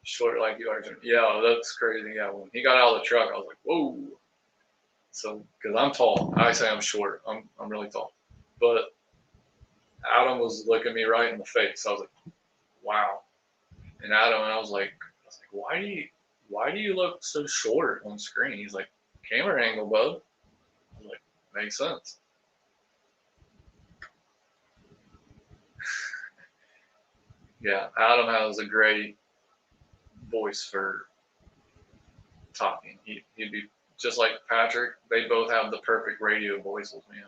Short like you are. Yeah, that's crazy. Yeah, when he got out of the truck, I was like, whoa. So, because I'm tall. I say I'm short. I'm really tall. But Adam was looking me right in the face. I was like, wow. And I was like, why do you look so short on screen? He's like, camera angle, bud. I was like, makes sense. Yeah, Adam has a great voice for talking. He'd be just like Patrick. They both have the perfect radio voices, man.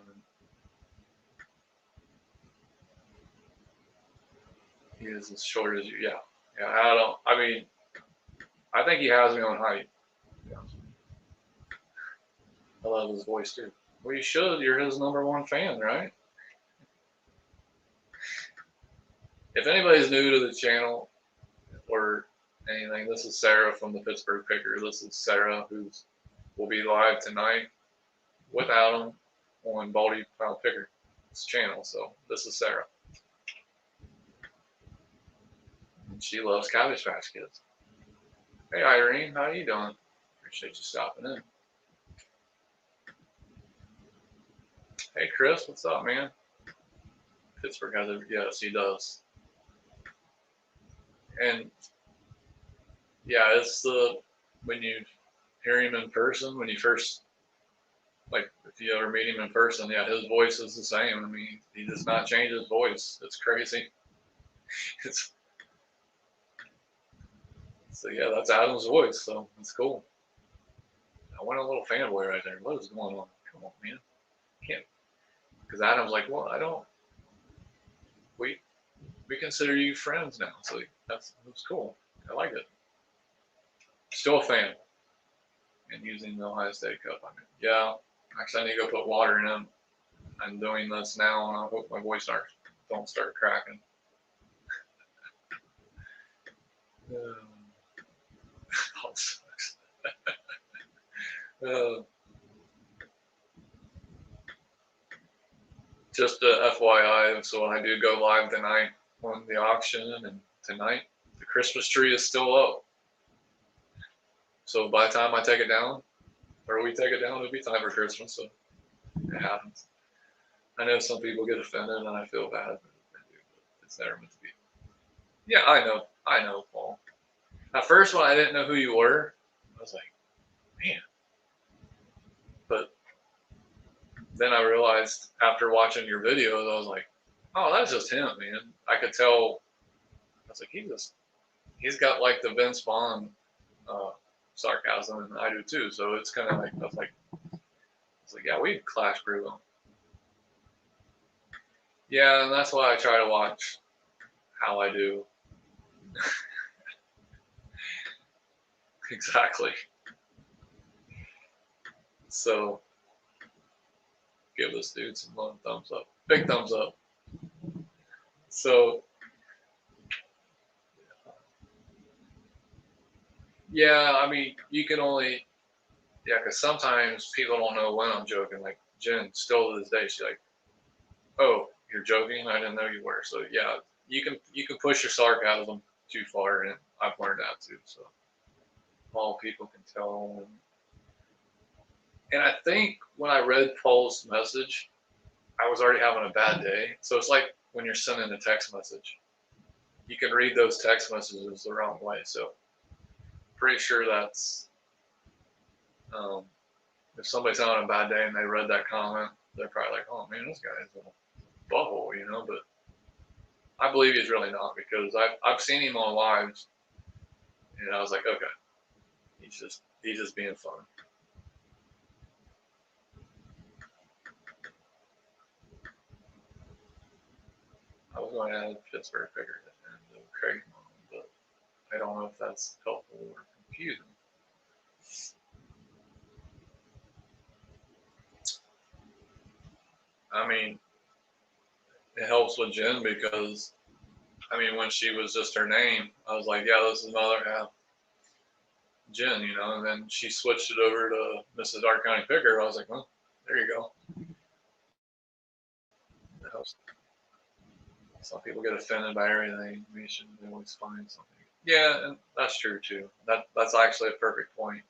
He is as short as you. Yeah, yeah. Adam. I mean, I think he has me on height. Yeah. I love his voice too. Well, you should. You're his #1 fan, right? If anybody's new to the channel or anything, this is Sarah from the Pittsburgh Picker. This is Sarah will be live tonight with Adam on Baldy Pile Picker's channel. So this is Sarah. And she loves Cabbage Patch Kids. Hey Irene, how you doing? Appreciate you stopping in. Hey Chris, what's up, man? Pittsburgh has yes, he does. And yeah, it's when you hear him in person, when you first, like, if you ever meet him in person, yeah, his voice is the same. I mean, he does not change his voice. It's crazy. So yeah, that's Adam's voice. So it's cool. I went a little fanboy right there. What is going on? Come on, man. Can't, because Adam's like, well, I don't. We consider you friends now. So that's cool. I like it. Still a fan. And using the Ohio State Cup. I mean, yeah. Actually, I need to go put water in them. I'm doing this now, and I hope my voice don't start cracking. just a FYI, so when I do go live tonight on the auction, and tonight the Christmas tree is still up. So by the time I take it down, or we take it down, it'll be time for Christmas. So it happens. I know some people get offended, and I feel bad. It's never meant to be. Yeah, I know, Paul. At first, when I didn't know who you were, I was like, man. But then I realized after watching your videos, I was like, oh, that's just him, man. I could tell. I was like, he's got like the Vince Vaughn sarcasm, and I do too. So it's kind of like I was like, yeah, we clash pretty well. Yeah, and that's why I try to watch how I do. Exactly. So give this dude some thumbs up. Big thumbs up. So yeah, I mean, you can only, yeah, because sometimes people don't know when I'm joking. Like Jen, still to this day, she's like, "Oh, you're joking? I didn't know you were." So yeah, you can push your sarcasm too far, and I've learned that too. So all people can tell. And I think when I read Paul's message, I was already having a bad day. So it's like when you're sending a text message, you can read those text messages the wrong way. So pretty sure that's if somebody's having a bad day and they read that comment, they're probably like, "Oh man, this guy's a butthole," you know. But I believe he's really not, because I've seen him on lives, and I was like, okay, he's just being fun. I was going to add Pittsburgh figure and Craig, but I don't know if that's helpful or confusing. I mean, it helps with Jen because, I mean, when she was just her name, I was like, yeah, this is my other half, Jen, you know, and then she switched it over to Mrs. Darke County Picker. I was like, well, there you go. It helps. Some people get offended by everything. We should always find something. Yeah, and that's true too. That's actually a perfect point.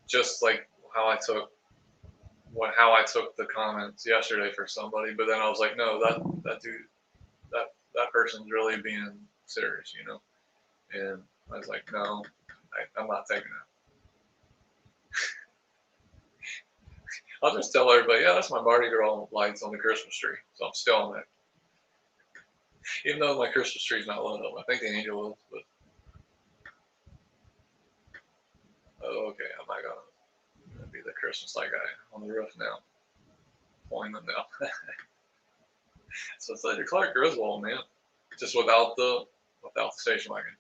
Just like how I took the comments yesterday for somebody, but then I was like, no, that dude, that person's really being serious, you know. And I was like, no, I'm not taking that. I'll just tell everybody, yeah, that's my Mardi Gras lights on the Christmas tree. So I'm still on that. Even though my Christmas tree's not lit up. I think the angel is, but oh, okay, I'm not gonna be the Christmas light guy on the roof now. Pointing them now. So it's like a Clark Griswold, man. Just without the station wagon.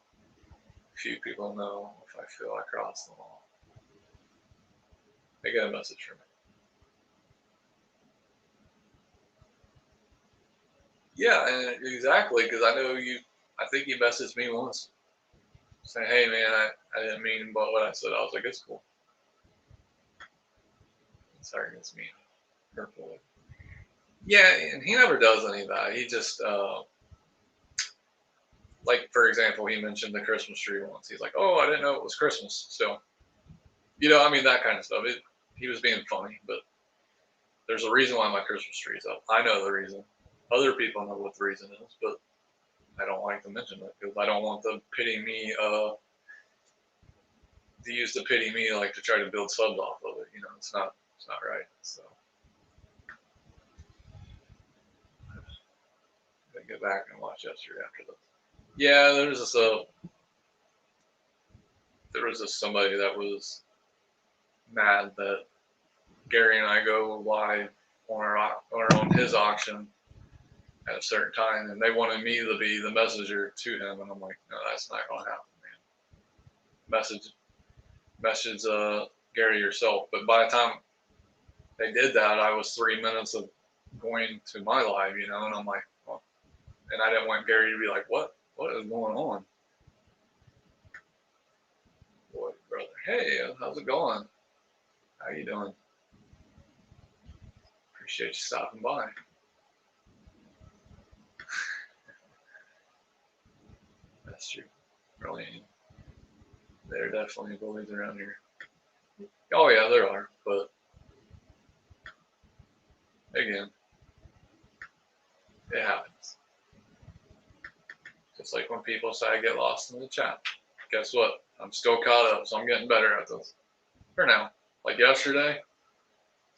Few people know if I feel I crossed them all. They get a message from me. Yeah, and exactly, because I know you. I think you messaged me once saying, "Hey, man, I didn't mean but what I said." I was like, "It's cool." Sorry, it's me. Hurtful. Yeah, and he never does any of that. He just, like, for example, he mentioned the Christmas tree once. He's like, "Oh, I didn't know it was Christmas." So, you know, I mean, that kind of stuff. He was being funny, but there's a reason why my Christmas tree's up. I know the reason. Other people know what the reason is, but I don't like to mention it because I don't want the pity me, to use the pity me like to try to build subs off of it. You know, it's not right. So, I gotta get back and watch yesterday after this. Yeah, there was this somebody that was mad that Gary and I go live on his auction at a certain time, and they wanted me to be the messenger to him, and I'm like, no, that's not gonna happen, man. Message Gary yourself. But by the time they did that, I was 3 minutes of going to my live, you know, and I'm like, well, and I didn't want Gary to be like, what is going on? Boy, brother, hey, how's it going? How you doing? Appreciate you stopping by. That's true. Really, there are definitely bullies around here. Oh yeah, there are, but again, it happens. Just like when people say I get lost in the chat. Guess what? I'm still caught up, so I'm getting better at this. For now. Like yesterday,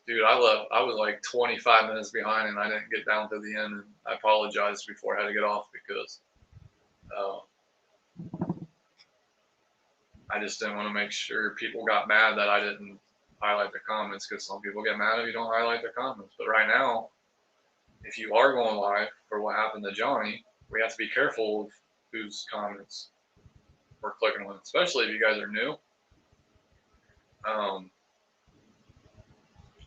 dude, I was like 25 minutes behind and I didn't get down to the end, and I apologized before I had to get off because I just didn't want to make sure people got mad that I didn't highlight the comments, because some people get mad if you don't highlight their comments. But right now, if you are going live for what happened to Johnny, we have to be careful of whose comments we're clicking on, especially if you guys are new.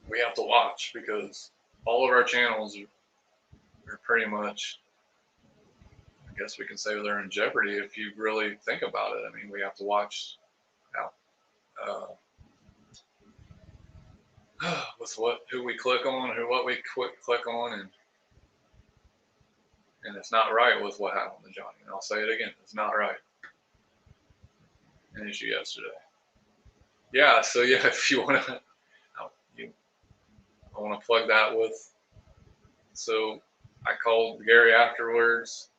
We have to watch, because all of our channels are pretty much, I guess we can say they're in jeopardy if you really think about it. I mean, we have to watch out with who we click on, or what we click on, and it's not right with what happened to Johnny. And I'll say it again, it's not right. An issue yesterday. Yeah, so yeah, if you want to, I want to plug that with. So I called Gary afterwards.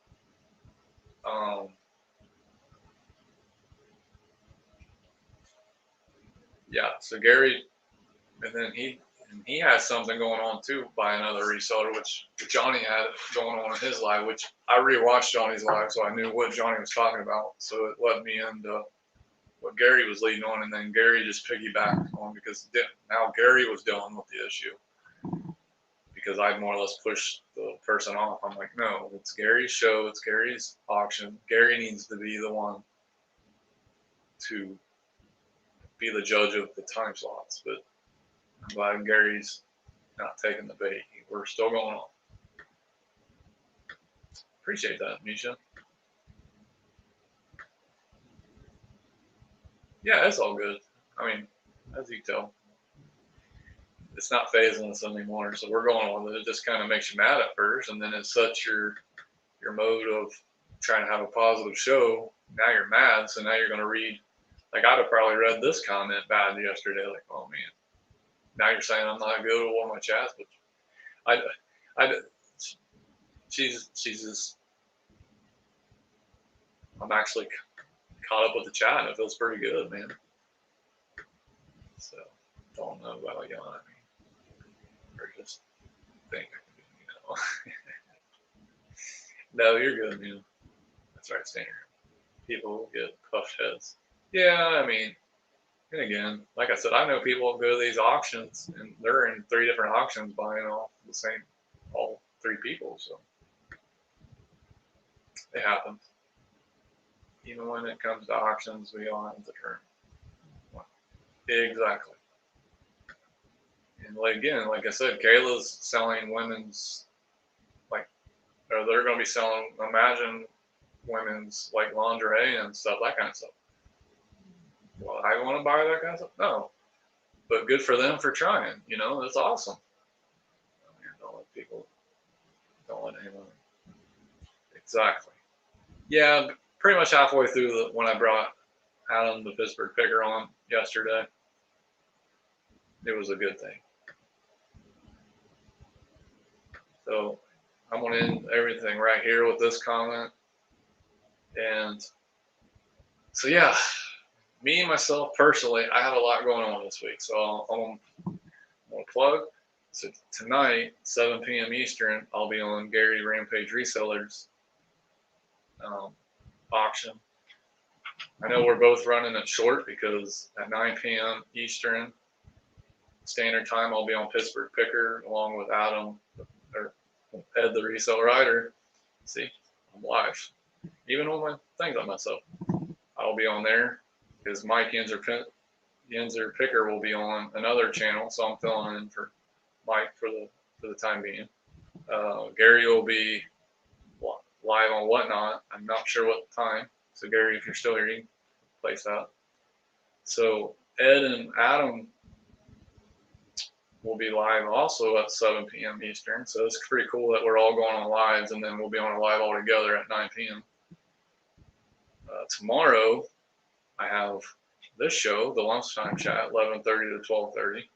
Yeah, so Gary, and then he has something going on too by another reseller, which Johnny had going on in his live, which I rewatched Johnny's live, so I knew what Johnny was talking about. So it led me into what Gary was leading on, and then Gary just piggybacked on, because now Gary was dealing with the issue, because I more or less pushed the person off. I'm like, no, it's Gary's show, it's Gary's auction. Gary needs to be the one to be the judge of the time slots. But I'm glad Gary's not taking the bait. We're still going on. Appreciate that, Misha. Yeah, it's all good. I mean, as you can tell, it's not phasing us anymore. So we're going with it. It just kind of makes you mad at first, and then it sets your mode of trying to have a positive show. Now you're mad, so now you're going to read. Like, I'd have probably read this comment bad yesterday. Like, oh man, now you're saying I'm not good with one of my chats, but she's just. I'm actually caught up with the chat, and it feels pretty good, man. So, don't know about y'all. I mean, or just think, you know. No, you're good, man. That's right, Standard. People get puffed heads. Yeah, I mean, and again, like I said, I know people go to these auctions, and they're in 3 different auctions buying all all 3 people. So it happens. Even when it comes to auctions, we all have to turn. Exactly. And like I said, Kayla's selling women's, like, or they're going to be selling, imagine, women's like lingerie and stuff, that kind of stuff. Well, I want to buy that kind of stuff? No. But good for them for trying. You know, that's awesome. I mean, don't let anyone. Exactly. Yeah, pretty much halfway through when I brought Adam the Pittsburgh picker on yesterday, it was a good thing. So I'm going to end everything right here with this comment. And so, yeah, me and myself personally, I had a lot going on this week. So I'm going to plug. So tonight, 7 p.m. Eastern, I'll be on Gary Rampage Resellers auction. I know we're both running it short, because at 9 p.m. Eastern Standard Time, I'll be on Pittsburgh Picker along with Adam, or Ed the Resale Rider. See, I'm live. Even on my things I mess up, I'll be on there, because Mike Yenzer Picker will be on another channel, so I'm filling in for Mike for the time being. Gary will be live on Whatnot. I'm not sure what time. So Gary, if you're still here, you can place that. So Ed and Adam will be live also at 7 p.m. Eastern. So it's pretty cool that we're all going on lives, and then we'll be on a live all together at 9 p.m. Tomorrow, I have this show, the lunchtime chat, 11:30 to 12:30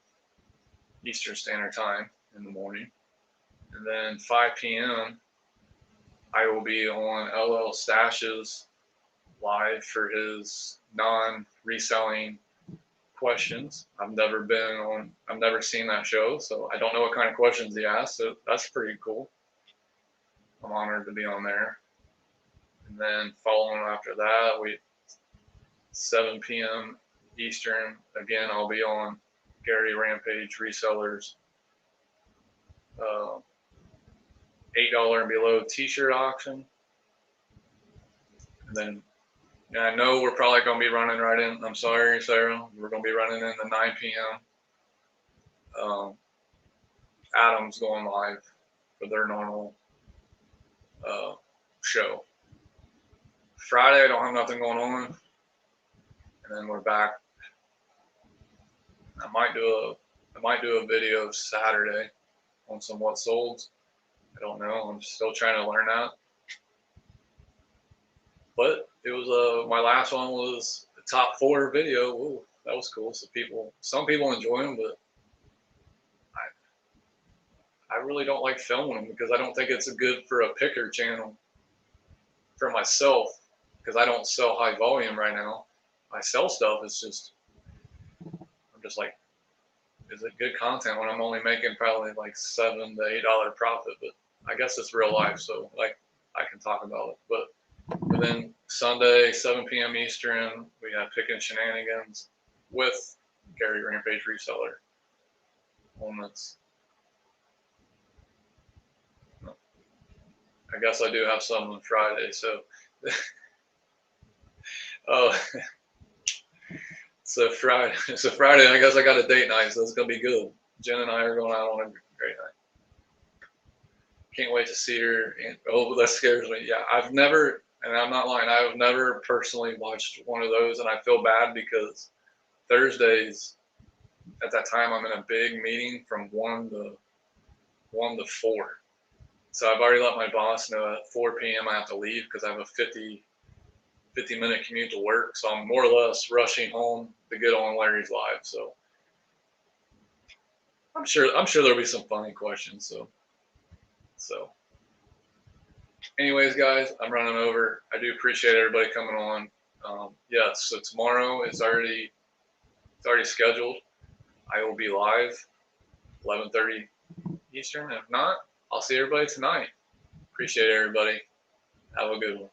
Eastern Standard Time in the morning. And then 5 p.m., I will be on LL Stash's live for his non-reselling questions. I've never seen that show, so I don't know what kind of questions he asks. So that's pretty cool. I'm honored to be on there. And then following after that, 7 p.m. Eastern, again, I'll be on Gary Rampage Resellers $8 and below t-shirt auction. And then I know we're probably going to be running right in. I'm sorry, Sarah. We're going to be running in the 9 p.m. Adam's going live for their normal show. Friday, I don't have nothing going on. And then we're back. I might do a video Saturday on some what solds. I don't know. I'm still trying to learn that. But it was my last one was the top 4 video. Ooh, that was cool. So some people enjoy them, but I really don't like filming them because I don't think it's good for a picker channel for myself, because I don't sell high volume right now. I sell stuff. It's just, I'm just like, is it good content when I'm only making probably like $7 to $8 profit? But I guess it's real life, so like I can talk about it. But then Sunday, 7 p.m. Eastern, we have Picking Shenanigans with Gary Rampage Reseller. I guess I do have some on Friday, so oh, so Friday, I guess I got a date night, so it's gonna be good. Jen and I are going out on a great night. Can't wait to see her. And oh, that scares me. Yeah, I've never, and I'm not lying, I've never personally watched one of those, and I feel bad because Thursdays at that time I'm in a big meeting from 1 to 4. So I've already let my boss know at 4 p.m. I have to leave because I have a 50-minute commute to work. So I'm more or less rushing home to get on Larry's live. So I'm sure there'll be some funny questions. So anyways, guys, I'm running over. I do appreciate everybody coming on. Yes, so tomorrow is already scheduled. I will be live 11:30 Eastern. If not, I'll see everybody tonight. Appreciate everybody. Have a good one.